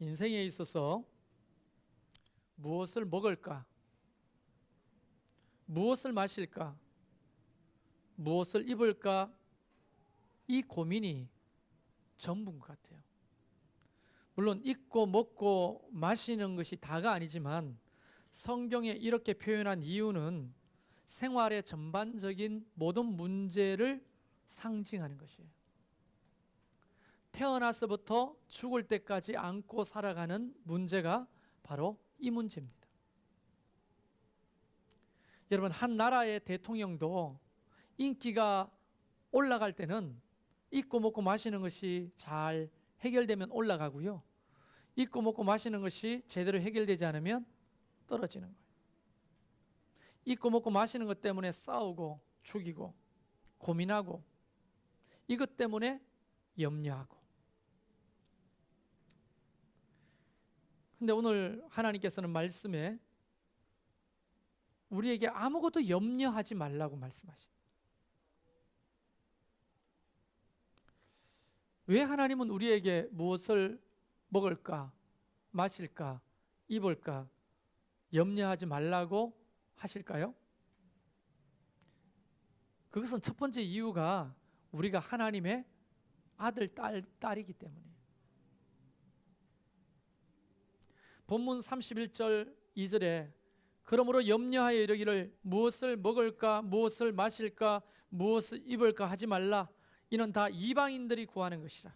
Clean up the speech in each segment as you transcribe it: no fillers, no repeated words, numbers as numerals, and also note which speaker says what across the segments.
Speaker 1: 인생에 있어서 무엇을 먹을까? 무엇을 마실까? 무엇을 입을까? 이 고민이 전부인 것 같아요. 물론 입고 먹고 마시는 것이 다가 아니지만 성경에 이렇게 표현한 이유는 생활의 전반적인 모든 문제를 상징하는 것이에요. 태어나서부터 죽을 때까지 안고 살아가는 문제가 바로 이 문제입니다. 여러분, 한 나라의 대통령도 인기가 올라갈 때는 입고 먹고 마시는 것이 잘 해결되면 올라가고요, 입고 먹고 마시는 것이 제대로 해결되지 않으면 떨어지는 거예요. 입고 먹고 마시는 것 때문에 싸우고 죽이고 고민하고 이것 때문에 염려하고. 근데 오늘 하나님께서는 말씀에 우리에게 아무것도 염려하지 말라고 말씀하십니다. 왜 하나님은 우리에게 무엇을 먹을까, 마실까, 입을까 염려하지 말라고 하실까요? 그것은 첫 번째 이유가 우리가 하나님의 아들, 딸이기 때문이에요. 본문 31절 2절에 그러므로 염려하여 이르기를 무엇을 먹을까, 무엇을 마실까, 무엇을 입을까 하지 말라. 이는 다 이방인들이 구하는 것이라.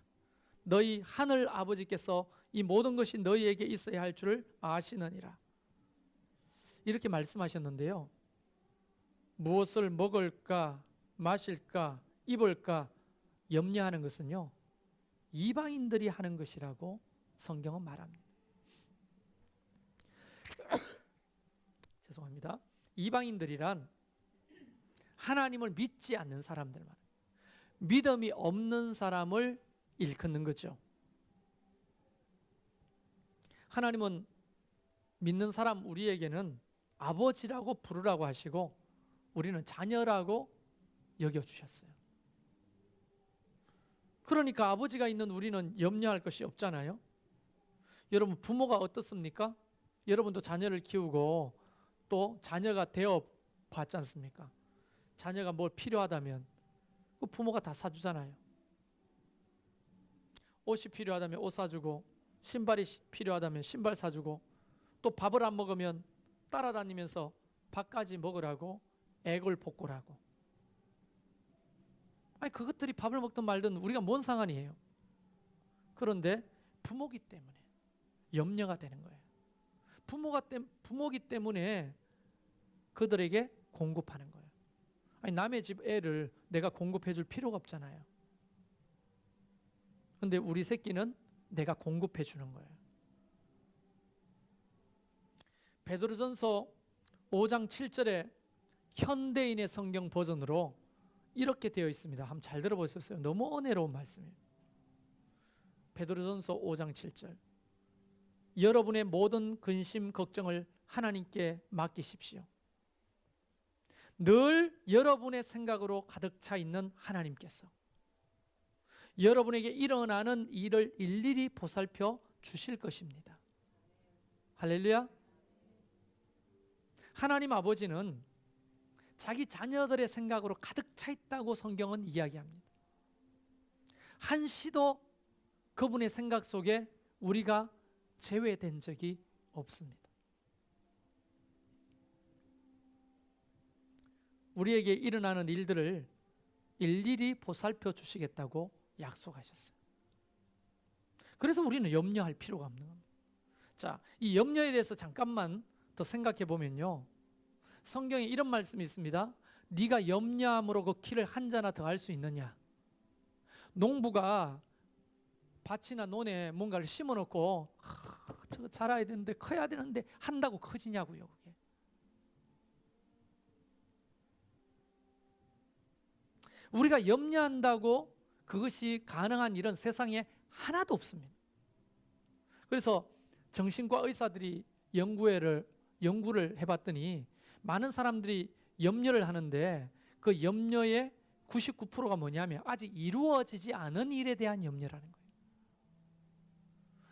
Speaker 1: 너희 하늘 아버지께서 이 모든 것이 너희에게 있어야 할 줄을 아시느니라. 이렇게 말씀하셨는데요, 무엇을 먹을까, 마실까, 입을까 염려하는 것은요, 이방인들이 하는 것이라고 성경은 말합니다. 죄송합니다. 이방인들이란 하나님을 믿지 않는 사람들 말이에요. 믿음이 없는 사람을 일컫는 거죠. 하나님은 믿는 사람 우리에게는 아버지라고 부르라고 하시고 우리는 자녀라고 여겨주셨어요. 그러니까 아버지가 있는 우리는 염려할 것이 없잖아요. 여러분, 부모가 어떻습니까? 여러분도 자녀를 키우고 또 자녀가 되어 봤지 않습니까? 자녀가 뭘 필요하다면 그 부모가 다 사주잖아요. 옷이 필요하다면 옷 사주고, 신발이 필요하다면 신발 사주고, 또 밥을 안 먹으면 따라다니면서 밥까지 먹으라고 애걸복걸하고. 아니, 그것들이 밥을 먹든 말든 우리가 뭔 상관이에요. 그런데 부모기 때문에 염려가 되는 거예요. 부모기 때문에 그들에게 공급하는 거예요. 아니, 남의 집 애를 내가 공급해 줄 필요가 없잖아요. 근데 우리 새끼는 내가 공급해 주는 거예요. 베드로전서 5장 7절에 현대인의 성경 버전으로 이렇게 되어 있습니다. 한번 잘 들어보셨어요? 너무 은혜로운 말씀이에요. 베드로전서 5장 7절. 여러분의 모든 근심 걱정을 하나님께 맡기십시오. 늘 여러분의 생각으로 가득 차 있는 하나님께서 여러분에게 일어나는 일을 일일이 보살펴 주실 것입니다. 할렐루야. 하나님 아버지는 자기 자녀들의 생각으로 가득 차 있다고 성경은 이야기합니다. 한시도 그분의 생각 속에 우리가 제외된 적이 없습니다. 우리에게 일어나는 일들을 일일이 보살펴 주시겠다고 약속하셨어요. 그래서 우리는 염려할 필요가 없는 겁니다. 자, 이 염려에 대해서 잠깐만 더 생각해 보면요, 성경에 이런 말씀이 있습니다. 네가 염려함으로 그 키를 한 자나 더 할 수 있느냐. 농부가 밭이나 논에 뭔가를 심어놓고 저거 자라야 되는데 커야 되는데 한다고 커지냐고요. 그게 우리가 염려한다고 그것이 가능한 일은 세상에 하나도 없습니다. 그래서 정신과 의사들이 연구를 해봤더니 많은 사람들이 염려를 하는데 그 염려의 99%가 뭐냐면 아직 이루어지지 않은 일에 대한 염려라는 거예요.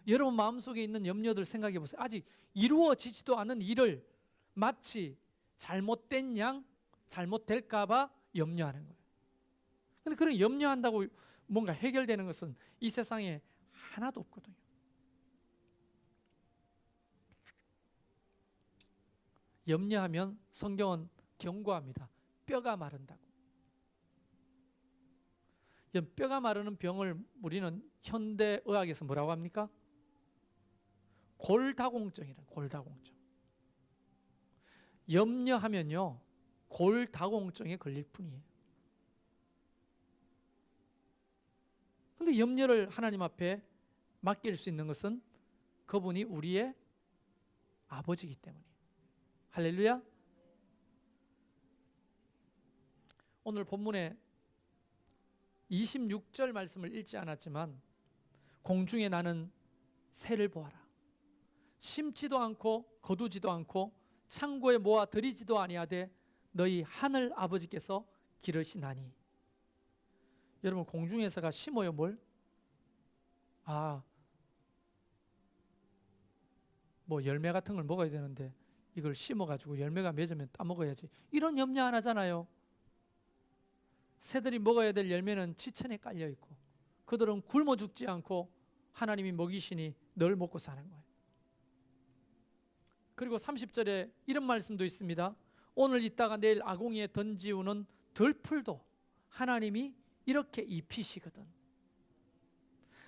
Speaker 1: 여러분 마음속에 있는 염려들 생각해 보세요. 아직 이루어지지도 않은 일을 마치 잘못된 양, 잘못될까 봐 염려하는 거예요. 근데 그런 염려한다고 뭔가 해결되는 것은 이 세상에 하나도 없거든요. 염려하면 성경은 경고합니다. 뼈가 마른다고. 뼈가 마르는 병을 우리는 현대의학에서 뭐라고 합니까? 골다공증이라. 골다공증. 염려하면요 골다공증에 걸릴 뿐이에요. 근데 염려를 하나님 앞에 맡길 수 있는 것은 그분이 우리의 아버지이기 때문이에요. 할렐루야. 오늘 본문에 26절 말씀을 읽지 않았지만 공중에 나는 새를 보아라. 심지도 않고 거두지도 않고 창고에 모아 들이지도 아니하되 너희 하늘 아버지께서 기르시나니. 여러분 공중에서가 심어요 뭘? 뭐 열매 같은 걸 먹어야 되는데 이걸 심어가지고 열매가 맺으면 따먹어야지. 이런 염려 안 하잖아요. 새들이 먹어야 될 열매는 지천에 깔려 있고 그들은 굶어 죽지 않고 하나님이 먹이시니 늘 먹고 사는 거예요. 그리고 30절에 이런 말씀도 있습니다. 오늘 있다가 내일 아궁이에 던지우는 들풀도 하나님이 이렇게 입히시거든.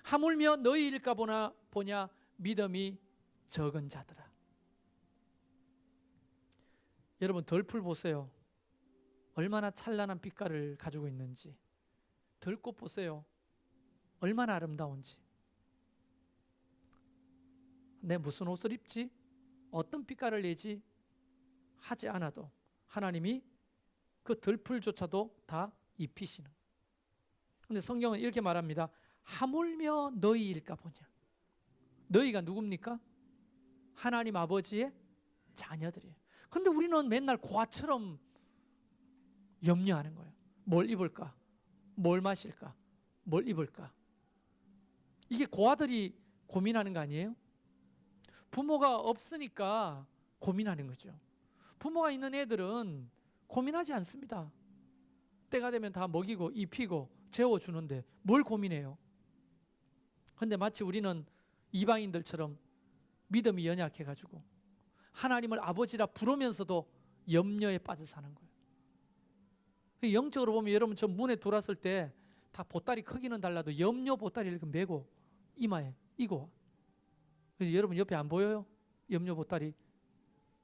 Speaker 1: 하물며 너희일까 보냐 믿음이 적은 자들아. 여러분 들풀 보세요. 얼마나 찬란한 빛깔을 가지고 있는지. 들꽃 보세요. 얼마나 아름다운지. 내 무슨 옷을 입지? 어떤 빛깔을 내지? 하지 않아도 하나님이 그 들풀조차도 다 입히시는. 근데 성경은 이렇게 말합니다. 하물며 너희일까 보냐. 너희가 누굽니까? 하나님 아버지의 자녀들이에요. 근데 우리는 맨날 고아처럼 염려하는 거예요. 뭘 입을까? 뭘 마실까? 뭘 입을까? 이게 고아들이 고민하는 거 아니에요? 부모가 없으니까 고민하는 거죠. 부모가 있는 애들은 고민하지 않습니다. 때가 되면 다 먹이고 입히고 재워주는데 뭘 고민해요? 근데 마치 우리는 이방인들처럼 믿음이 연약해가지고 하나님을 아버지라 부르면서도 염려에 빠져 사는 거예요. 영적으로 보면 여러분 저 문에 들어왔을 때 다 보따리 크기는 달라도 염려 보따리를 이렇게 메고 이마에 이고. 여러분 옆에 안 보여요? 염려 보따리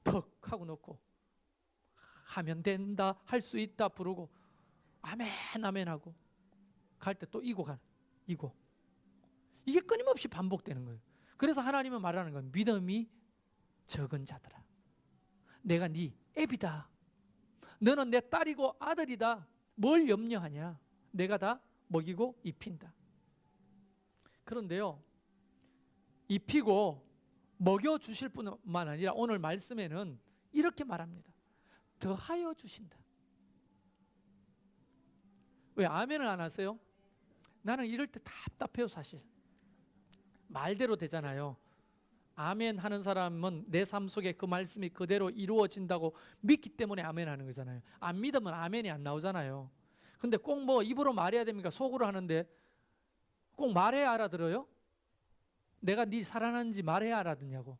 Speaker 1: 턱 하고 놓고 하면 된다, 할 수 있다 부르고 아멘 아멘 하고 갈 때 또 이고 가는 이고. 이게 끊임없이 반복되는 거예요. 그래서 하나님은 말하는 거예요. 믿음이 적은 자들아, 내가 네 애비다. 너는 내 딸이고 아들이다. 뭘 염려하냐? 내가 다 먹이고 입힌다. 그런데요, 입히고 먹여주실 뿐만 아니라 오늘 말씀에는 이렇게 말합니다. 더하여 주신다. 왜 아멘을 안 하세요? 나는 이럴 때 답답해요. 사실 말대로 되잖아요. 아멘 하는 사람은 내 삶 속에 그 말씀이 그대로 이루어진다고 믿기 때문에 아멘 하는 거잖아요. 안 믿으면 아멘이 안 나오잖아요. 근데 꼭 뭐 입으로 말해야 됩니까? 속으로 하는데 꼭 말해야 알아들어요? 내가 네 살아나는지 말해야 알아듣냐고.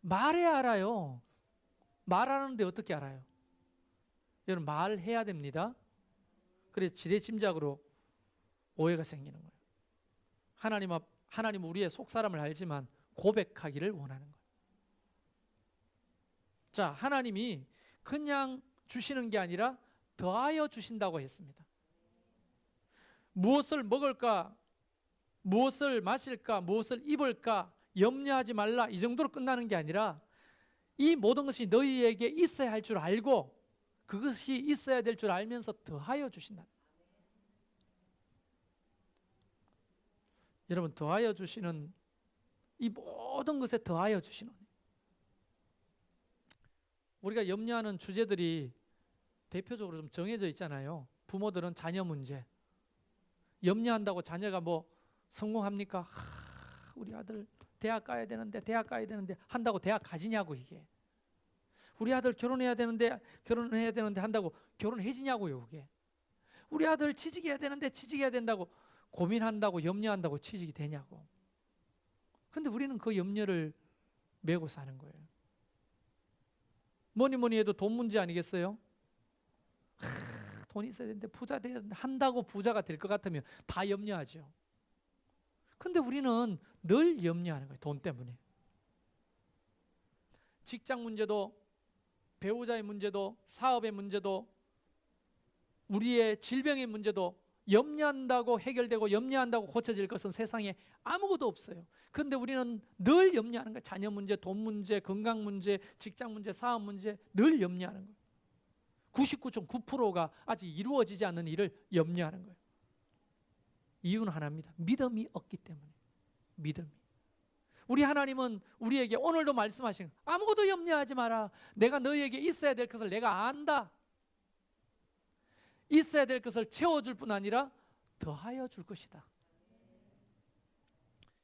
Speaker 1: 말해야 알아요. 말하는데 어떻게 알아요? 여러분 말해야 됩니다. 그래서 지레짐작으로 오해가 생기는 거예요. 하나님은 우리의 속사람을 알지만 고백하기를 원하는 거예요. 자, 하나님이 그냥 주시는 게 아니라 더하여 주신다고 했습니다. 무엇을 먹을까, 무엇을 마실까, 무엇을 입을까 염려하지 말라, 이 정도로 끝나는 게 아니라 이 모든 것이 너희에게 있어야 할 줄 알고 그것이 있어야 될 줄 알면서 더하여 주신다. 여러분 더하여 주시는 이 모든 것에 더하여 주시는, 우리가 염려하는 주제들이 대표적으로 좀 정해져 있잖아요. 부모들은 자녀 문제, 염려한다고 자녀가 뭐 성공합니까? 우리 아들 대학 가야 되는데 한다고 대학 가지냐고. 이게 우리 아들 결혼해야 되는데 한다고 결혼해지냐고요. 그게 우리 아들 취직해야 되는데 취직해야 된다고 고민한다고 염려한다고 취직이 되냐고. 근데 우리는 그 염려를 메고 사는 거예요. 뭐니 해도 돈 문제 아니겠어요? 돈 있어야 되는데 부자 돼야 되는데 한다고 부자가 될 것 같으면 다 염려하죠. 근데 우리는 늘 염려하는 거예요. 돈 때문에. 직장 문제도, 배우자의 문제도, 사업의 문제도, 우리의 질병의 문제도 염려한다고 해결되고 염려한다고 고쳐질 것은 세상에 아무것도 없어요. 그런데 우리는 늘 염려하는 거예요. 자녀 문제, 돈 문제, 건강 문제, 직장 문제, 사업 문제 늘 염려하는 거예요. 99.9%가 아직 이루어지지 않는 일을 염려하는 거예요. 이유는 하나입니다. 믿음이 없기 때문에. 믿음이. 우리 하나님은 우리에게 오늘도 말씀하신 아무것도 염려하지 마라. 내가 너희에게 있어야 될 것을 내가 안다. 있어야 될 것을 채워줄 뿐 아니라 더하여 줄 것이다.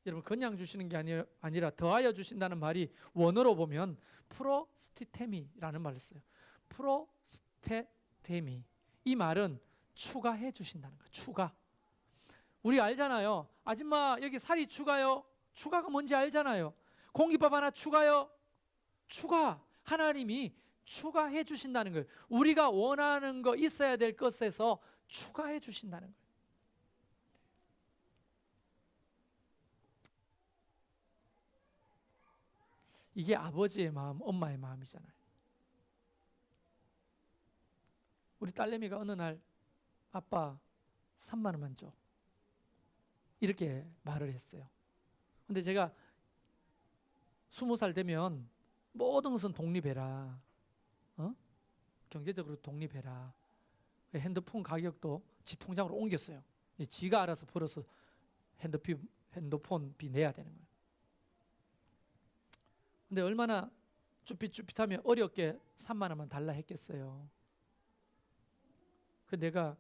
Speaker 1: 여러분 그냥 주시는 게 아니라 더하여 주신다는 말이 원어로 보면 프로스티테미라는 말을 써요. 프로스테테미. 이 말은 추가해 주신다는 거예요. 추가. 우리 알잖아요. 아줌마 여기 살이 추가요. 추가가 뭔지 알잖아요. 공깃밥 하나 추가요. 추가. 하나님이 추가해 주신다는 거예요. 우리가 원하는 거 있어야 될 것에서 추가해 주신다는 거예요. 이게 아버지의 마음, 엄마의 마음이잖아요. 우리 딸내미가 어느 날 아빠 3만 원만 줘. 이렇게 말을 했어요. 근데 제가 20살 되면 모든 것은 독립해라. 경제적으로 독립해라. 핸드폰 가격도 지 통장으로 옮겼어요. 지가 알아서 벌어서 핸드폰비 내야 되는 거예요. 근데 얼마나 쭈삣쭈삣하면 어렵게 3만 원만 달라 했겠어요. 그 내가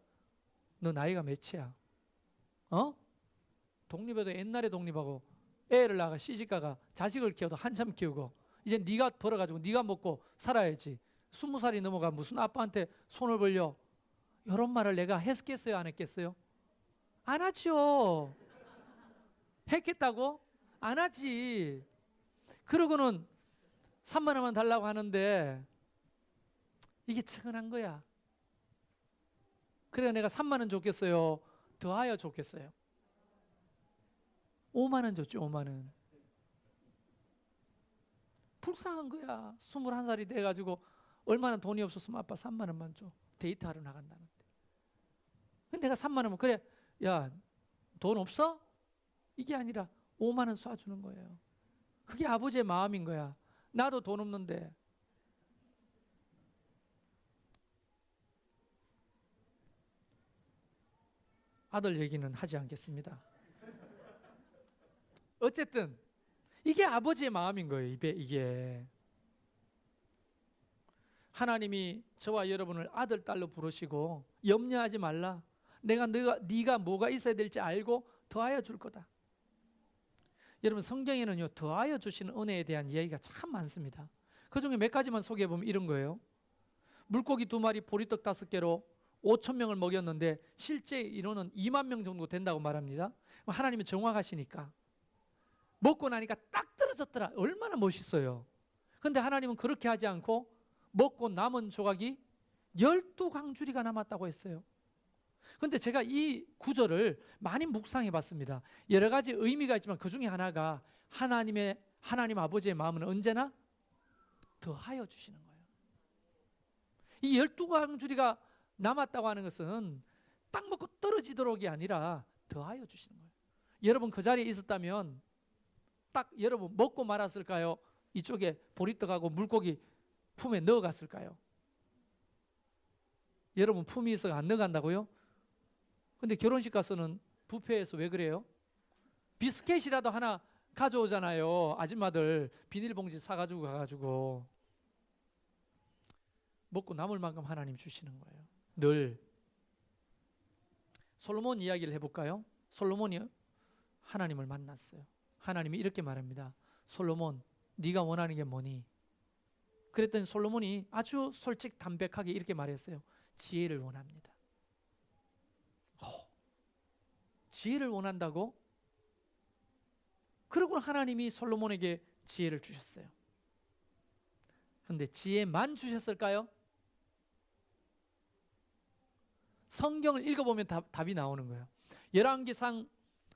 Speaker 1: 너 나이가 몇이야? 독립해도 옛날에 독립하고 애를 낳아 시집가가 자식을 키워도 한참 키우고 이제 네가 벌어가지고 네가 먹고 살아야지. 20살이 넘어가 무슨 아빠한테 손을 벌려. 이런 말을 내가 했겠어요? 안 했겠어요? 안 하죠. 했겠다고? 안 하지. 그러고는 3만 원만 달라고 하는데 이게 측은한 거야. 그래 내가 3만 원 줬겠어요? 더하여 줬겠어요? 5만 원 줬죠. 5만 원. 불쌍한 거야. 21살이 돼가지고 얼마나 돈이 없었으면 아빠 3만 원만 줘. 데이트하러 나간다는데. 근데 내가 3만 원면 그래 야 돈 없어? 이게 아니라 5만 원 쏴주는 거예요. 그게 아버지의 마음인 거야. 나도 돈 없는데. 아들 얘기는 하지 않겠습니다. 어쨌든 이게 아버지의 마음인 거예요. 이게 하나님이 저와 여러분을 아들, 딸로 부르시고 염려하지 말라. 네가 뭐가 있어야 될지 알고 더하여 줄 거다. 여러분 성경에는요 더하여 주시는 은혜에 대한 이야기가 참 많습니다. 그중에 몇 가지만 소개해 보면 이런 거예요. 물고기 2마리, 보리떡 5개로 5,000명을 먹였는데 실제 인원은 2만 명 정도 된다고 말합니다. 하나님은 정확하시니까 먹고 나니까 딱 떨어졌더라. 얼마나 멋있어요. 그런데 하나님은 그렇게 하지 않고 먹고 남은 조각이 12강줄이가 남았다고 했어요. 그런데 제가 이 구절을 많이 묵상해 봤습니다. 여러 가지 의미가 있지만 그 중에 하나가 하나님 아버지의 마음은 언제나 더하여 주시는 거예요. 이 12강줄이가 남았다고 하는 것은 딱 먹고 떨어지도록이 아니라 더하여 주시는 거예요. 여러분 그 자리에 있었다면 딱 여러분 먹고 말았을까요? 이쪽에 보리떡하고 물고기 품에 넣어갔을까요? 여러분 품이 있어서 안 넣어간다고요? 근데 결혼식 가서는 뷔페에서 왜 그래요? 비스켓이라도 하나 가져오잖아요. 아줌마들 비닐봉지 사가지고 가가지고 먹고 남을 만큼 하나님 주시는 거예요. 늘. 솔로몬 이야기를 해볼까요? 솔로몬이 하나님을 만났어요. 하나님이 이렇게 말합니다. 솔로몬, 네가 원하는 게 뭐니? 그랬더니 솔로몬이 아주 솔직 담백하게 이렇게 말했어요. 지혜를 원합니다. 지혜를 원한다고? 그리고 하나님이 솔로몬에게 지혜를 주셨어요. 그런데 지혜만 주셨을까요? 성경을 읽어보면 답이 나오는 거예요. 열왕기상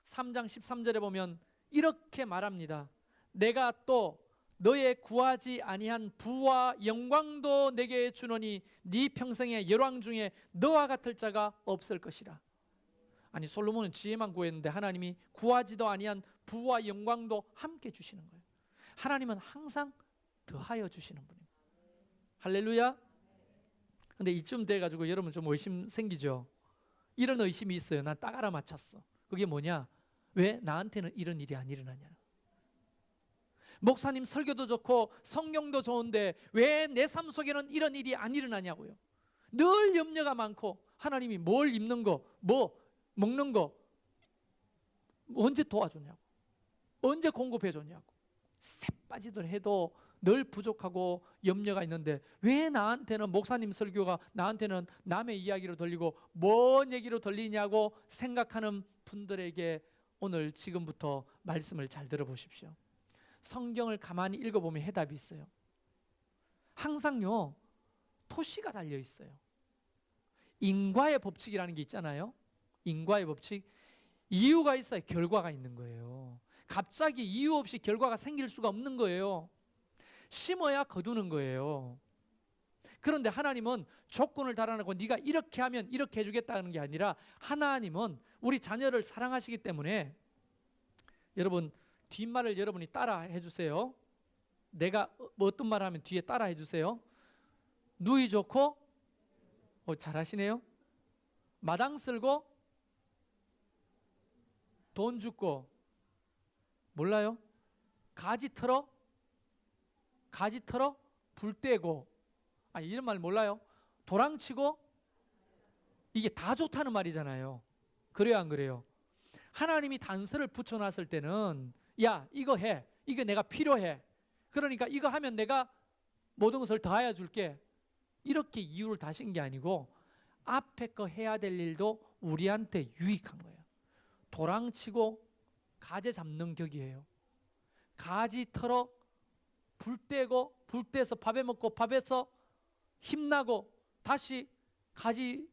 Speaker 1: 3장 13절에 보면 이렇게 말합니다. 내가 또 너의 구하지 아니한 부와 영광도 내게 주노니 네 평생의 열왕 중에 너와 같을 자가 없을 것이라. 아니, 솔로몬은 지혜만 구했는데 하나님이 구하지도 아니한 부와 영광도 함께 주시는 거예요. 하나님은 항상 더하여 주시는 분입니다. 할렐루야. 근데 이쯤 돼가지고 여러분 좀 의심 생기죠? 이런 의심이 있어요. 난 딱 알아맞혔어. 그게 뭐냐? 왜 나한테는 이런 일이 안 일어나냐? 목사님 설교도 좋고 성경도 좋은데 왜 내 삶 속에는 이런 일이 안 일어나냐고요. 늘 염려가 많고 하나님이 뭘 입는 거, 뭐 먹는 거 언제 도와줬냐고, 언제 공급해 줬냐고, 새 빠지들 해도 늘 부족하고 염려가 있는데 왜 나한테는 목사님 설교가 나한테는 남의 이야기로 들리고 뭔 얘기로 들리냐고 생각하는 분들에게 오늘 지금부터 말씀을 잘 들어보십시오. 성경을 가만히 읽어보면 해답이 있어요. 항상요, 토시가 달려 있어요. 인과의 법칙이라는 게 있잖아요. 인과의 법칙. 이유가 있어야 결과가 있는 거예요. 갑자기 이유 없이 결과가 생길 수가 없는 거예요. 심어야 거두는 거예요. 그런데 하나님은 조건을 달아놓고 네가 이렇게 하면 이렇게 해주겠다는 게 아니라 하나님은 우리 자녀를 사랑하시기 때문에 여러분 뒷말을 여러분이 따라 해주세요. 내가 어떤 말을 하면 뒤에 따라 해주세요. 누이 좋고 잘하시네요. 마당 쓸고 돈 줍고 몰라요? 가지 털어 불 떼고 이런 말 몰라요? 도랑치고 이게 다 좋다는 말이잖아요. 그래요 안 그래요? 하나님이 단서를 붙여놨을 때는 야 이거 해, 이게 내가 필요해, 그러니까 이거 하면 내가 모든 것을 더하여 줄게, 이렇게 이유를 다신 게 아니고 앞에 거 해야 될 일도 우리한테 유익한 거예요. 도랑치고 가재 잡는 격이에요. 가지 털어 불 떼고 불 떼서 밥에 먹고 밥에서 힘나고 다시 가지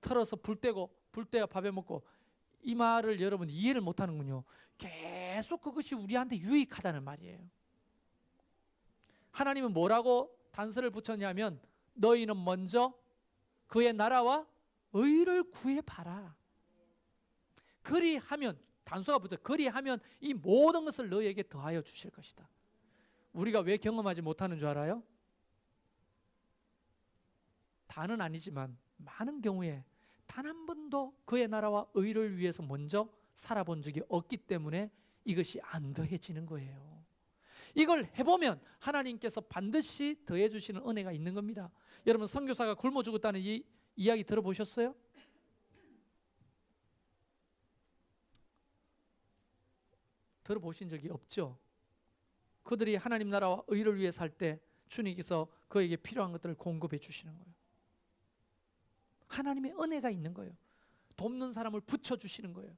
Speaker 1: 털어서 불 떼고 불 떼어 밥에 먹고, 이 말을 여러분 이해를 못하는군요. 계속 그것이 우리한테 유익하다는 말이에요. 하나님은 뭐라고 단서를 붙였냐면 너희는 먼저 그의 나라와 의를 구해봐라. 그리하면, 단서가 붙어 그리하면 이 모든 것을 너희에게 더하여 주실 것이다. 우리가 왜 경험하지 못하는 줄 알아요? 다는 아니지만 많은 경우에 단 한 번도 그의 나라와 의를 위해서 먼저 살아본 적이 없기 때문에 이것이 안 더해지는 거예요. 이걸 해보면 하나님께서 반드시 더해 주시는 은혜가 있는 겁니다. 여러분 선교사가 굶어 죽었다는 이 이야기 들어보셨어요? 들어보신 적이 없죠? 그들이 하나님 나라와 의를 위해 살 때 주님께서 그에게 필요한 것들을 공급해 주시는 거예요. 하나님의 은혜가 있는 거예요. 돕는 사람을 붙여주시는 거예요.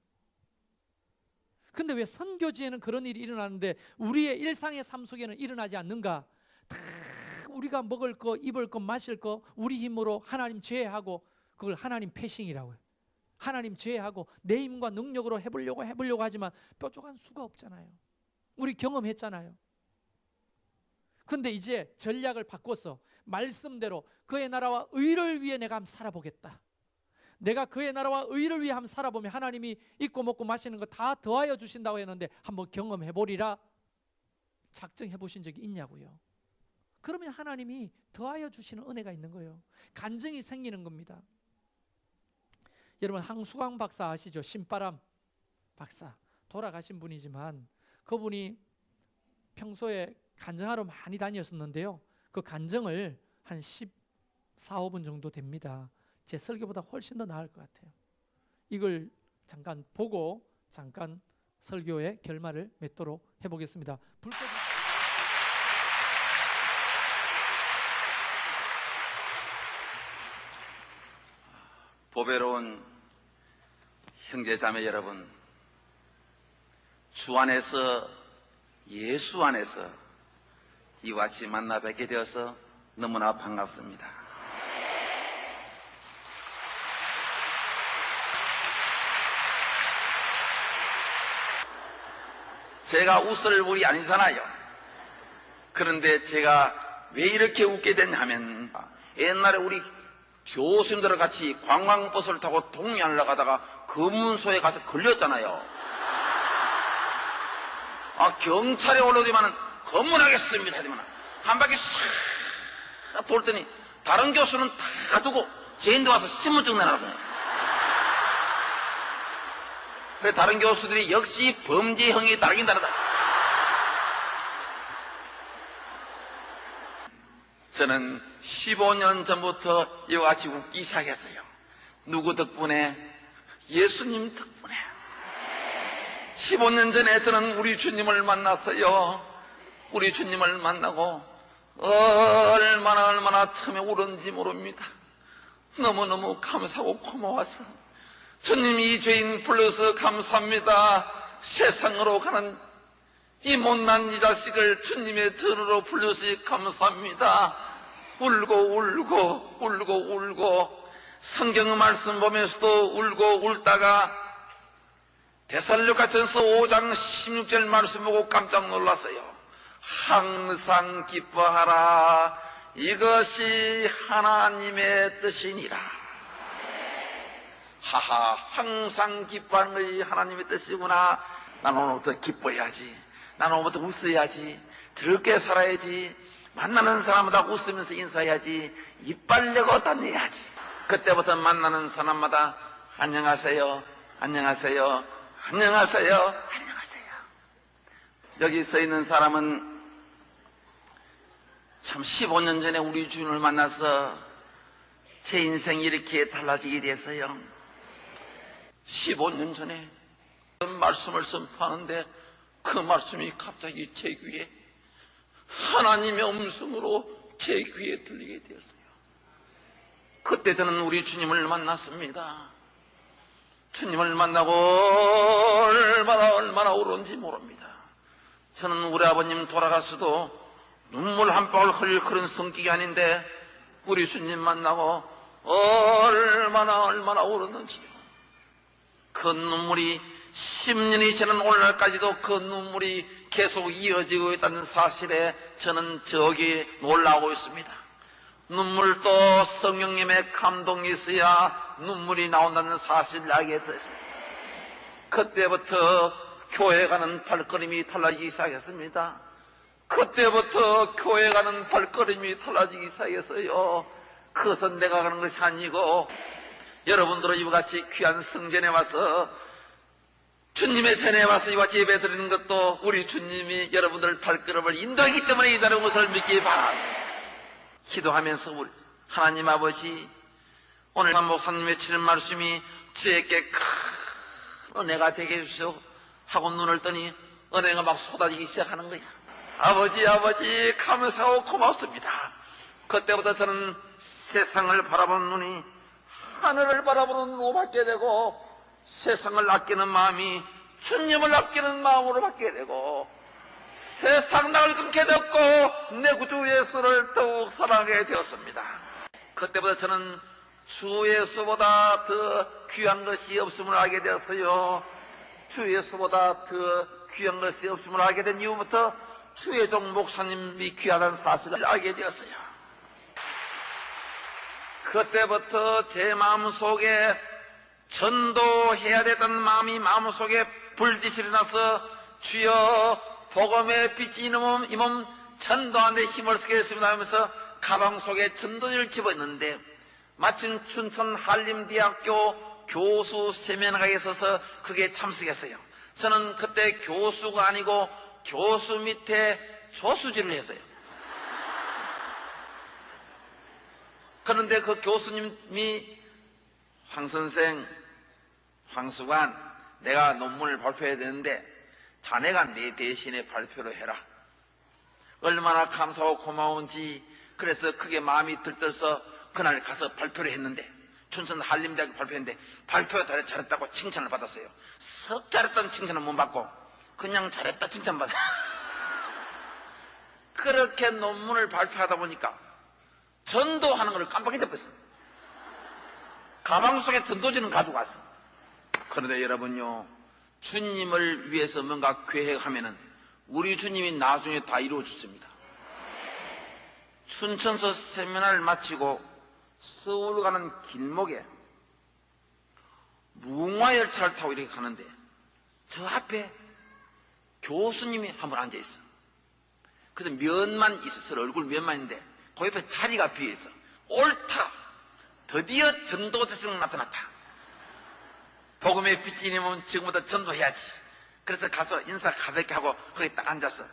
Speaker 1: 근데 왜 선교지에는 그런 일이 일어나는데 우리의 일상의 삶 속에는 일어나지 않는가? 다 우리가 먹을 거, 입을 거, 마실 거 우리 힘으로 하나님 제외하고 그걸 하나님 패싱이라고 해요. 하나님 제외하고 내 힘과 능력으로 해보려고 하지만 뾰족한 수가 없잖아요. 우리 경험했잖아요. 근데 이제 전략을 바꿔서 말씀대로 그의 나라와 의를 위해 내가 한번 살아보겠다. 내가 그의 나라와 의를 위해 한번 살아보면 하나님이 입고 먹고 마시는 거 다 더하여 주신다고 했는데 한번 경험해 보리라 작정해 보신 적이 있냐고요. 그러면 하나님이 더하여 주시는 은혜가 있는 거예요. 간증이 생기는 겁니다. 여러분 항수광 박사 아시죠? 신바람 박사, 돌아가신 분이지만 그분이 평소에 간증하러 많이 다녔었는데요. 그 간증을 한 14, 15분 정도 됩니다. 제 설교보다 훨씬 더 나을 것 같아요. 이걸 잠깐 보고 잠깐 설교의 결말을 맺도록 해보겠습니다.
Speaker 2: 보배로운 형제자매 여러분, 주 안에서, 예수 안에서 이와 같이 만나 뵙게 되어서 너무나 반갑습니다. 제가 웃을 물이 아니잖아요. 그런데 제가 왜 이렇게 웃게 됐냐 하면, 옛날에 우리 교수님들과 같이 관광버스를 타고 동해안을 가다가 검문소에 가서 걸렸잖아요. 경찰에 올라오지만은 검문하겠습니다 하지만 한 바퀴 싹 돌더니 다른 교수는 다 두고 제인도 와서 신분증 내놨어요. 그래서 다른 교수들이 역시 범죄형이 다르긴 다르다. 저는 15년 전부터 이와 같이 웃기 시작했어요. 누구 덕분에? 예수님 덕분에. 15년 전에 저는 우리 주님을 만났어요. 우리 주님을 만나고 얼마나 처음에 울었는지 모릅니다. 너무너무 감사하고 고마워서 주님이 죄인 불러서 감사합니다. 세상으로 가는 이 못난 이 자식을 주님의 전으로 불러서 감사합니다. 울고 성경 말씀 보면서도 울고 울다가 데살로니가전서 5장 16절 말씀 보고 깜짝 놀랐어요. 항상 기뻐하라. 이것이 하나님의 뜻이니라. 하하, 항상 기뻐하는 것이 하나님의 뜻이구나. 나는 오늘부터 기뻐해야지. 나는 오늘부터 웃어야지. 즐겁게 살아야지. 만나는 사람마다 웃으면서 인사해야지. 이빨 내고 다녀야지. 그때부터 만나는 사람마다 안녕하세요. 여기 서 있는 사람은 참 15년 전에 우리 주님을 만나서 제 인생이 이렇게 달라지게 됐어요. 15년 전에 말씀을 선포하는데 그 말씀이 갑자기 제 귀에 하나님의 음성으로 제 귀에 들리게 되었어요. 그때 저는 우리 주님을 만났습니다. 주님을 만나고 얼마나 울었는지 모릅니다. 저는 우리 아버님 돌아갔어도 눈물 한 방울 흘릴 그런 성격이 아닌데 우리 주님 만나고 얼마나 울었는지요. 그 눈물이 10년이 지난 오늘날까지도 그 눈물이 계속 이어지고 있다는 사실에 저는 저기 놀라고 있습니다. 눈물도 성령님의 감동이 있어야 눈물이 나온다는 사실을 알게 됐습니다. 그때부터 교회 가는 발걸음이 달라지기 시작했습니다. 그때부터 교회 가는 발걸음이 달라지기 시작했어요. 그것은 내가 가는 것이 아니고 여러분들은 이와 같이 귀한 성전에 와서 주님의 전에 와서 이와 같이 예배 드리는 것도 우리 주님이 여러분들 발걸음을 인도하기 때문에 이다는 것을 믿기 바랍니다. 기도하면서 우리 하나님 아버지, 오늘 목사님의 치는 말씀이 저에게 큰 은혜가 되게 해주시오 하고 눈을 뜨니 은혜가 막 쏟아지기 시작하는 거야. 아버지 감사하고 고맙습니다. 그때부터 저는 세상을 바라보는 눈이 하늘을 바라보는 눈으로 받게 되고 세상을 아끼는 마음이 주님을 아끼는 마음으로 받게 되고 세상 나를 끊게 되었고 내 구주 예수를 더욱 사랑하게 되었습니다. 그때부터 저는 주 예수보다 더 귀한 것이 없음을 알게 되었어요. 주 예수보다 더 귀한 것이 없음을 알게 된 이후부터 주의 종 목사님이 귀하다는 사실을 알게 되었어요. 그때부터 제 마음속에 전도해야 되던 마음이 마음속에 불빛이 일어나서 주여 복음의 빛이 이 몸 전도하는 데 힘을 쓰겠습니다 하면서 가방 속에 전도지를 집어있는데 마침 춘천 한림대학교 교수 세미나가 있어서 그게 참석했어요. 저는 그때 교수가 아니고 교수 밑에 조수질을 했어요. 그런데 그 교수님이 황 선생, 황수관, 내가 논문을 발표해야 되는데 자네가 내 대신에 발표를 해라. 얼마나 감사하고 고마운지. 그래서 크게 마음이 들떠서 그날 가서 발표를 했는데, 춘천 한림대학교 발표했는데 발표 잘했다고 칭찬을 받았어요. 썩 잘했다는 칭찬은 못 받고 그냥 잘했다 칭찬받아. 그렇게 논문을 발표하다 보니까 전도하는 걸 깜빡 잊어버렸어요. 가방 속에 전도지는 가지고 왔어. 그런데 여러분요, 주님을 위해서 뭔가 계획하면은 우리 주님이 나중에 다 이루어 주십니다. 춘천서 세미나를 마치고 서울 가는 길목에 무궁화열차를 타고 이렇게 가는데 저 앞에 교수님이 한 분 앉아 있어. 그래서 면만 있었어. 얼굴 면만 있는데 그 옆에 자리가 비어 있어. 옳다. 드디어 전도대성 나타났다. 복음의 빛이님은 지금부터 전도해야지. 그래서 가서 인사 가볍게 하고 거기 딱 앉았어.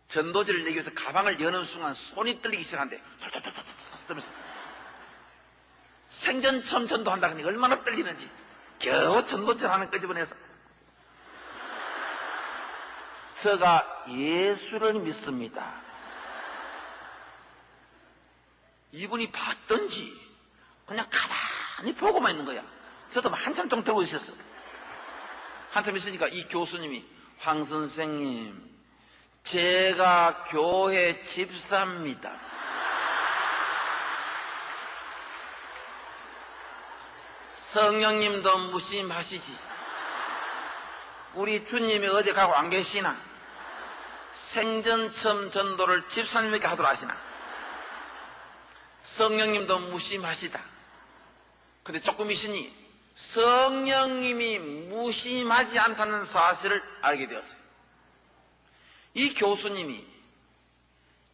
Speaker 2: 전도지를 내기 위해서 가방을 여는 순간 손이 떨리기 시작한대. 떨면서 생전 처음 전도한다 그러니까 얼마나 떨리는지 겨우 전도지 하나 끄집어내서 제가 예수를 믿습니다. 이분이 봤던지 그냥 가만히 보고만 있는 거야. 저도 한참 좀 들고 있었어. 한참 있으니까 이 교수님이 황 선생님, 제가 교회 집사입니다. 성령님도 무심하시지. 우리 주님이 어디 가고 안 계시나? 생전 처음 전도를 집사님에게 하도록 하시나? 성령님도 무심하시다. 근데 조금 있으니 성령님이 무심하지 않다는 사실을 알게 되었어요. 이 교수님이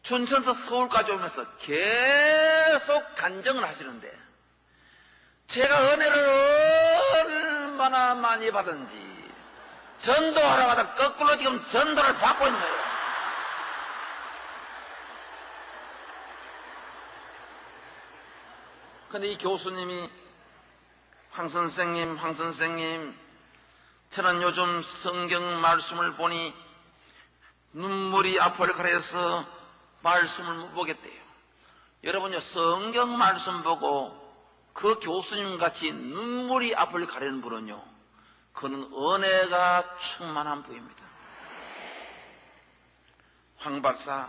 Speaker 2: 춘천에서 서울까지 오면서 계속 간증을 하시는데 제가 은혜를 얼마나 많이 받은지 전도하러 가다 거꾸로 지금 전도를 받고 있는 거예요. 근데 이 교수님이 황 선생님, 저는 요즘 성경 말씀을 보니 눈물이 앞을 가려서 말씀을 못 보겠대요. 여러분요, 성경 말씀 보고 그 교수님 같이 눈물이 앞을 가리는 분은요, 그는 은혜가 충만한 분입니다. 황 박사,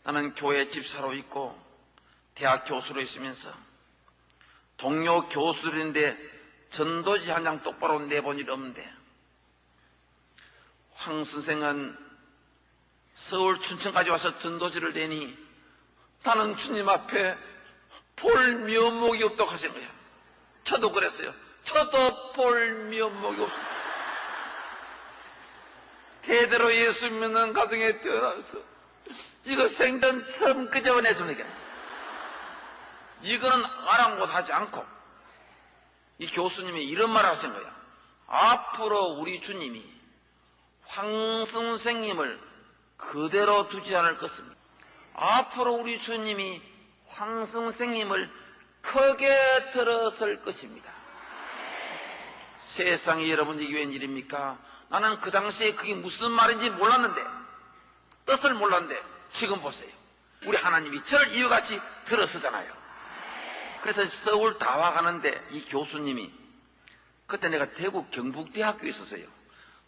Speaker 2: 나는 교회 집사로 있고 대학 교수로 있으면서 동료 교수들인데 전도지 한 장 똑바로 내본 일 없는데 황 선생은 서울 춘천까지 와서 전도지를 내니 나는 주님 앞에 볼 면목이 없다고 하시는 거야. 저도 그랬어요. 저도 볼 면목이 없습니다. 대대로 예수 믿는 가정에 태어나서 이거 생전 처음 끄집어냈습니다. 이거는 아랑곳하지 않고 이 교수님이 이런 말을 하신 거야. 앞으로 우리 주님이 황 선생님을 그대로 두지 않을 것입니다. 앞으로 우리 주님이 황 선생님을 크게 들어설 것입니다. 세상에 여러분 이게 웬일입니까? 나는 그 당시에 그게 무슨 말인지 몰랐는데, 뜻을 몰랐는데 지금 보세요. 우리 하나님이 저를 이와같이 들어서잖아요. 그래서 서울 다 와가는데 이 교수님이, 그때 내가 대구 경북대학교에 있었어요.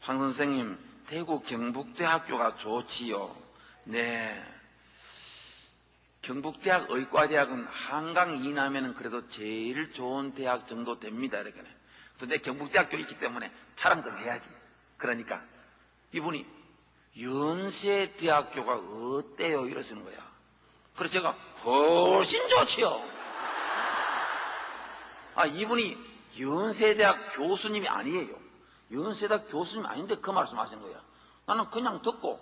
Speaker 2: 황 선생님, 대구 경북대학교가 좋지요. 네. 경북대학 의과대학은 한강 이남에는 그래도 제일 좋은 대학 정도 됩니다. 이렇게. 그래서 내 경북대학교 있기 때문에 자랑 좀 해야지. 그러니까 이분이 연세대학교가 어때요? 이러시는 거야. 그래서 제가 훨씬 좋지요. 이분이 연세대학 교수님이 아니에요. 연세대학 교수님 아닌데 그 말씀 하시는 거야. 나는 그냥 듣고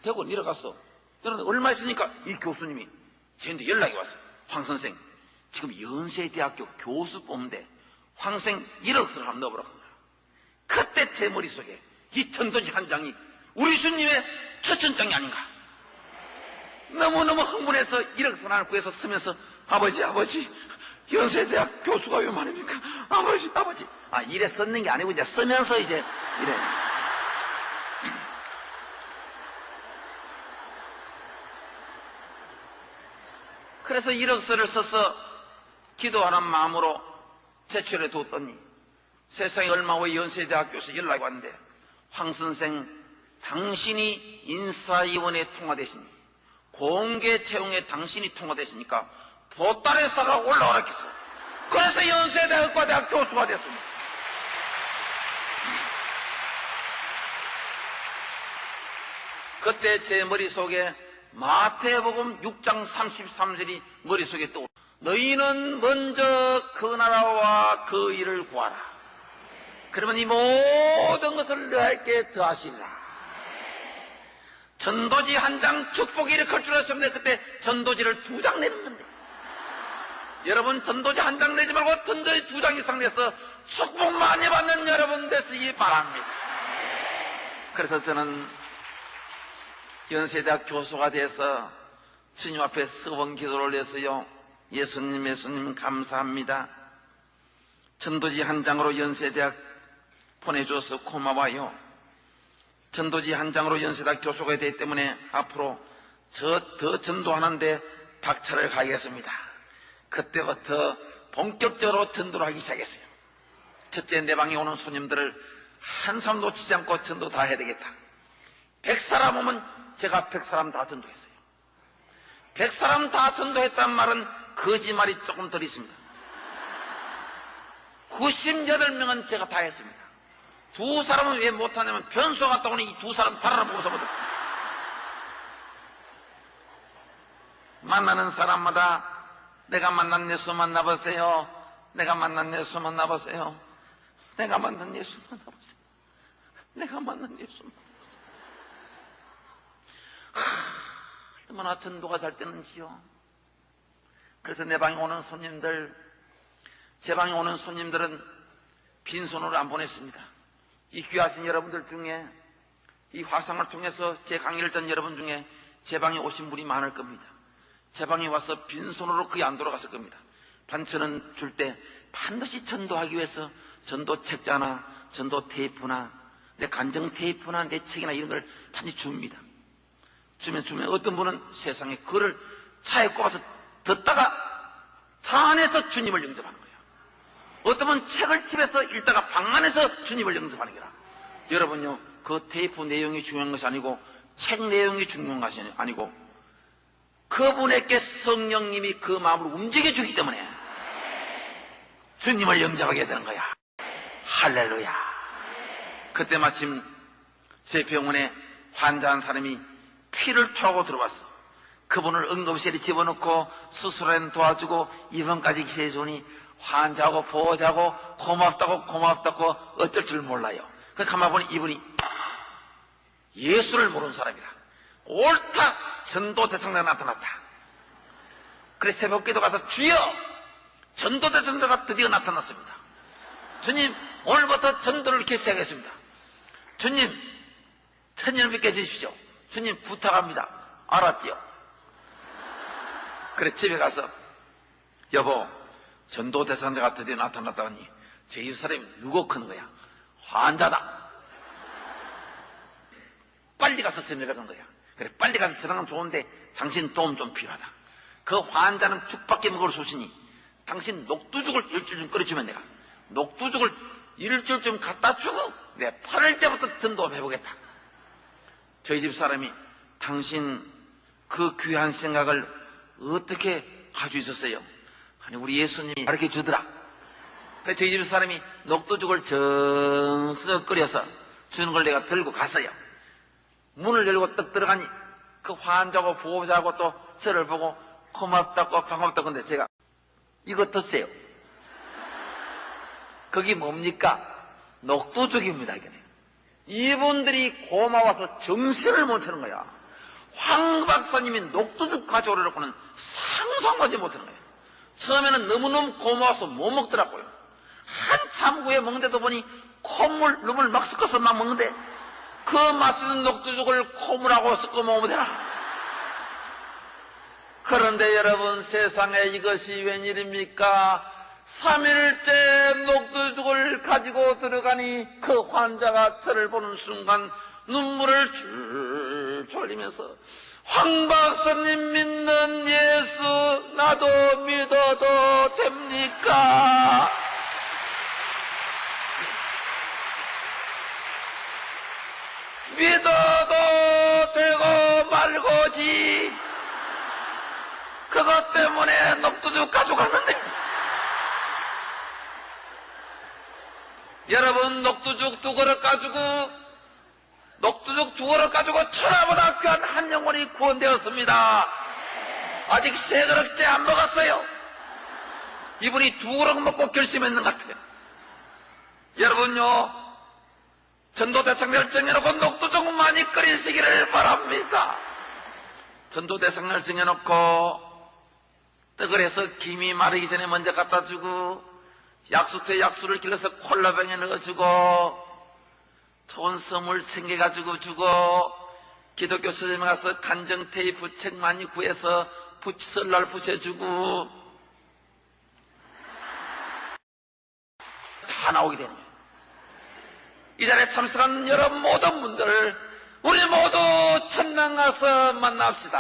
Speaker 2: 대구 내려갔어. 그런데 얼마 있으니까 이 교수님이 저한테 연락이 왔어. 황 선생, 지금 연세대학교 교수 뽑는데 황 선생 1억을 한번 넣어보라고 한 거야. 그때 제 머릿속에 이 전도지 한 장이 우리 주님의 첫천장이 아닌가. 너무너무 흥분해서 1억 선안을 구해서 서면서 아버지 연세대학 교수가 왜 말입니까? 아버지 이래 썼는 게 아니고 이제 쓰면서 이제 이래. 그래서 이력서를 써서 기도하는 마음으로 제출해 뒀더니 세상에 얼마 후에 연세대학교에서 연락이 왔는데, 황 선생, 당신이 인사위원회에 통과되시니 공개 채용에 당신이 통과되시니까 보따리사가 올라오라 했어. 그래서 연세대학과 교수가 됐습니다. 그때 제 머릿속에 마태복음 6장 33절이 머릿속에 떠오르. 너희는 먼저 그 나라와 그 일을 구하라. 그러면 이 모든 것을 너에게 더하시리라. 전도지 한 장 축복이 이렇게 줄 알았습니다. 그때 전도지를 2장 내는 건데, 여러분 전도지 한 장 내지 말고 전도지 2장 이상 내서 축복 많이 받는 여러분 되시기 바랍니다. 그래서 저는 연세대학 교수가 돼서 주님 앞에 서원 기도를 했어요. 예수님 감사합니다. 전도지 한 장으로 연세대학 보내줘서 고마워요. 전도지 한 장으로 연세대학 교수가 되기 때문에 앞으로 더 전도하는데 박차를 가겠습니다. 그때부터 본격적으로 전도를 하기 시작했어요. 첫째, 내 방에 오는 손님들을 한 사람 놓치지 않고 전도 다 해야 되겠다. 100사람 오면 제가 100사람 다 전도했어요. 100사람 다 전도했다는 말은 거짓말이 조금 덜 있습니다. 98명은 제가 다 했습니다. 2사람은 왜 못하냐면 변수가 갔다 오니 이 2사람 달아나 보고서 못. 만나는 사람마다 내가 만난 예수 만나보세요. 내가 만난 예수 만나보세요. 내가 만난 예수 만나보세요. 내가 만난 예수 만나보세요. 얼마나 전도가 잘 되는지요. 그래서 내 방에 오는 손님들, 제 방에 오는 손님들은 빈손으로 안 보냈습니다. 이 귀하신 여러분들 중에, 이 화상을 통해서 제 강의를 듣는 여러분 중에 제 방에 오신 분이 많을 겁니다. 제 방에 와서 빈손으로 거의 안 돌아갔을 겁니다. 반찬은 줄 때 반드시 전도하기 위해서 전도 책자나 전도 테이프나 내 간정 테이프나 내 책이나 이런 걸 반드시 줍니다. 주면 어떤 분은 세상에 그를 차에 꼽아서 듣다가 차 안에서 주님을 영접하는 거예요. 어떤 분은 책을 집에서 읽다가 방 안에서 주님을 영접하는 거라. 여러분요, 그 테이프 내용이 중요한 것이 아니고 책 내용이 중요한 것이 아니고 그분에게 성령님이 그 마음을 움직여주기 때문에 주님을 영접하게 되는 거야. 할렐루야. 그때 마침 제 병원에 환자한 사람이 피를 토하고 들어왔어. 그분을 응급실에 집어넣고 수술은 도와주고 입원까지 해주니 환자하고 보호자하고 고맙다고 어쩔 줄 몰라요. 그 가만 보니 이분이 예수를 모르는 사람이라. 옳다, 전도 대상자가 나타났다. 그래 새벽 기도 가서 주여, 전도 대상자가 드디어 나타났습니다. 주님, 오늘부터 전도를 이렇게 시작했습니다. 주님, 천년 뵙게 해주십시오. 주님 부탁합니다. 알았지요? 그래 집에 가서 여보, 전도 대상자가 드디어 나타났다니 제 집사람이 누구 큰 거야? 환자다. 빨리 가서 전화를 한 거야. 그래 빨리 가서 전화하면 좋은데 당신 도움 좀 필요하다. 그 환자는 죽밖에 먹을 수 없으니 당신 녹두죽을 일주일 좀 끓여주면 내가 녹두죽을 일주일 좀 갖다 주고 내 8일째부터 전도해보겠다. 저희 집 사람이 당신 그 귀한 생각을 어떻게 가지고 있었어요? 아니 우리 예수님이 가르쳐 주더라. 그래서 저희 집 사람이 녹두죽을 정석 끓여서 주는 걸 내가 들고 갔어요. 문을 열고 딱 들어가니 그 환자고 보호자고 또 저를 보고 고맙다고 반갑다고 근데 제가 이거 드세요. 거기 뭡니까? 녹두죽입니다. 이분들이 고마워서 정신을 못 차는 거야. 황 박사님이 녹두죽 가져오려고는 상상하지 못하는 거예요. 처음에는 너무너무 고마워서 못 먹더라고요. 한참 후에 먹는데도 보니 콧물을 막 섞어서 막 먹는데 그 맛있는 녹두죽을 콧물하고 섞어 먹으면 되나? 그런데 여러분 세상에 이것이 웬일입니까? 3일째 녹두죽을 가지고 가지고 들어가니 그 환자가 저를 보는 순간 눈물을 줄줄 흘리면서 황 박사님 믿는 예수 나도 믿어도 됩니까? 믿어도 되고 말고지 그것 때문에 녹두죽 가져갔는데 여러분 녹두죽 두 그릇 가지고 천하보다 귀한 한 영혼이 구원되었습니다. 아직 세 그릇째 안 먹었어요. 이분이 두 그릇 먹고 결심했는 것 같아요. 여러분요 전도대상을 정해놓고 녹두죽 많이 끓이시기를 바랍니다. 전도대상을 정해놓고 떡을 해서 김이 마르기 전에 먼저 갖다 주고 약수터에 약수를 길러서 콜라병에 넣어주고 좋은 선물 챙겨가지고 주고 기독교 서점에 가서 간정 테이프 책 많이 구해서 설날 붙여주고 다 나오게 되네요. 이 자리에 참석한 여러분 모든 분들 우리 모두 천당 가서 만납시다.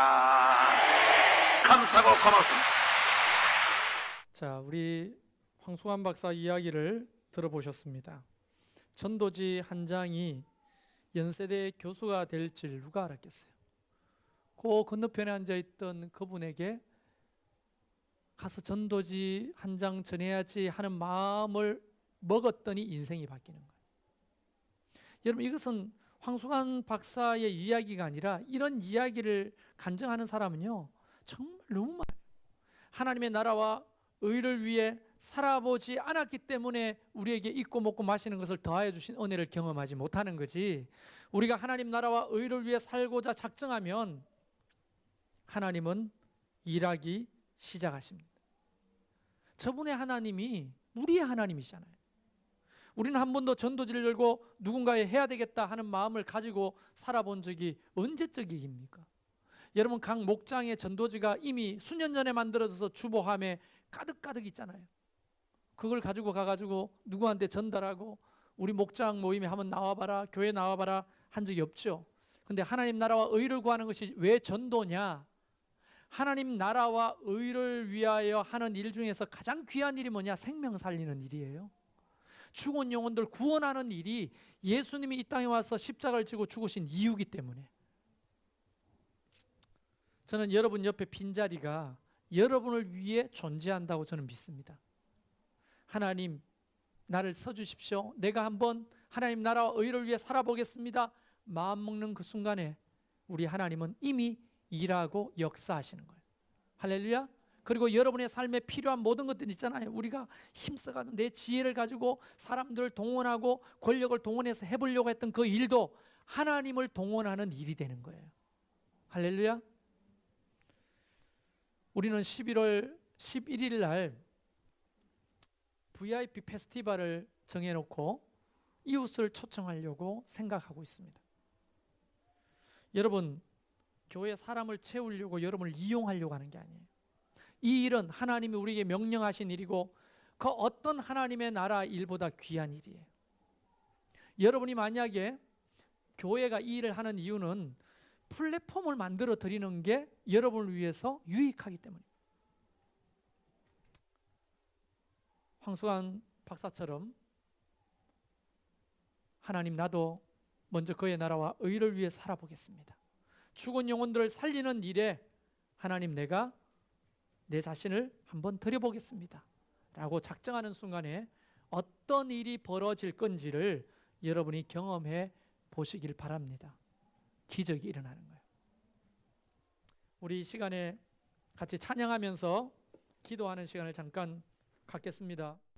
Speaker 2: 감사하고 고맙습니다.
Speaker 1: 자, 우리 황수관 박사 이야기를 들어보셨습니다. 전도지 한 장이 연세대 교수가 될 줄 누가 알았겠어요? 그 건너편에 앉아있던 그분에게 가서 전도지 한 장 전해야지 하는 마음을 먹었더니 인생이 바뀌는 거예요. 여러분 이것은 황수관 박사의 이야기가 아니라 이런 이야기를 간증하는 사람은요 정말 너무 많아요. 하나님의 나라와 의를 위해 살아보지 않았기 때문에 우리에게 입고 먹고 마시는 것을 더하여 주신 은혜를 경험하지 못하는 거지, 우리가 하나님 나라와 의를 위해 살고자 작정하면 하나님은 일하기 시작하십니다. 저분의 하나님이 우리의 하나님이잖아요. 우리는 한 번도 전도지를 열고 누군가에 해야 되겠다 하는 마음을 가지고 살아본 적이 언제적 얘기입니까? 여러분 각 목장의 전도지가 이미 수년 전에 만들어져서 주보함에 가득가득 있잖아요. 그걸 가지고 가가지고 누구한테 전달하고 우리 목장 모임에 한번 나와봐라, 교회 나와봐라 한 적이 없죠. 근데 하나님 나라와 의를 구하는 것이 왜 전도냐? 하나님 나라와 의를 위하여 하는 일 중에서 가장 귀한 일이 뭐냐? 생명 살리는 일이에요. 죽은 영혼들 구원하는 일이 예수님이 이 땅에 와서 십자가를 지고 죽으신 이유이기 때문에 저는 여러분 옆에 빈자리가 여러분을 위해 존재한다고 저는 믿습니다. 하나님 나를 써주십시오. 내가 한번 하나님 나라와 의를 위해 살아보겠습니다. 마음 먹는 그 순간에 우리 하나님은 이미 일하고 역사하시는 거예요. 할렐루야. 그리고 여러분의 삶에 필요한 모든 것들 있잖아요. 우리가 힘써가지고 내 지혜를 가지고 사람들을 동원하고 권력을 동원해서 해보려고 했던 그 일도 하나님을 동원하는 일이 되는 거예요. 할렐루야. 우리는 11월 11일 날 VIP 페스티벌을 정해놓고 이웃을 초청하려고 생각하고 있습니다. 여러분 교회 사람을 채우려고 여러분을 이용하려고 하는 게 아니에요. 이 일은 하나님이 우리에게 명령하신 일이고 그 어떤 하나님의 나라 일보다 귀한 일이에요. 여러분이 만약에 교회가 이 일을 하는 이유는 플랫폼을 만들어 드리는 게 여러분을 위해서 유익하기 때문입니다. 황수관 박사처럼 하나님 나도 먼저 그의 나라와 의를 위해 살아보겠습니다. 죽은 영혼들을 살리는 일에 하나님 내가 내 자신을 한번 드려보겠습니다 라고 작정하는 순간에 어떤 일이 벌어질 건지를 여러분이 경험해 보시길 바랍니다. 기적이 일어나는 거예요. 우리 이 시간에 같이 찬양하면서 기도하는 시간을 잠깐 갖겠습니다.